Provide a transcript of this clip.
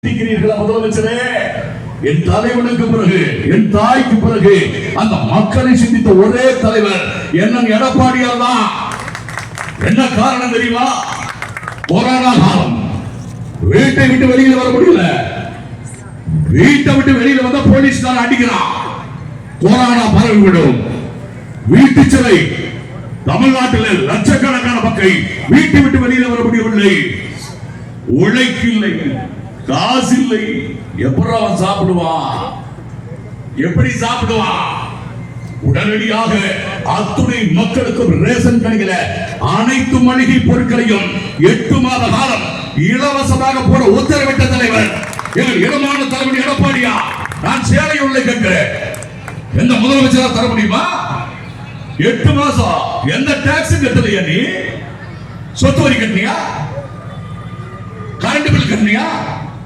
முதலமைச்சரே, என் தலைவனுக்கு பிறகு என் தாய்க்கு பிறகு அந்த மக்களை சிந்தித்த ஒரே தலைவர் என்ன எடப்பாடியார் தான். என்ன காரணம் தெரியுமா? கொரோனா காலம். வீட்டை விட்டு வெளியில வர முடியல. வீட்டை விட்டு வெளியில வந்தா போலீஸ்கார அடிக்கிறான். கொரோனா பரவிவிடும். வீட்டு சிறை. தமிழ்நாட்டில் லட்சக்கணக்கான மக்கள் வீட்டை விட்டு வெளியில வர முடியவில்லை. உழைக்கில்லை, காசு இல்லை. எப்படி அவன் சாப்பிடுவான்? எப்படி சாப்பிடுவான்? உடனடியாக அத்துணை மக்களுக்கு ரேஷன் கடையில அனைத்து மளிகை பொருட்களையும் 8 மாத காலம் இலவசமாக போட உத்தரவிட்ட தலைவர் எங்கள் இடமான தலைவர் எடப்பாடியா. நான் சேவையுள்ள கேட்கிறேன், எந்த முதலமைச்சரா தர முடியுமா? 8 மாசம் எந்த டாக்ஸ் கட்டலையா? நீ சொத்து வரி கட்டினியா? Current bill கட்டினியா?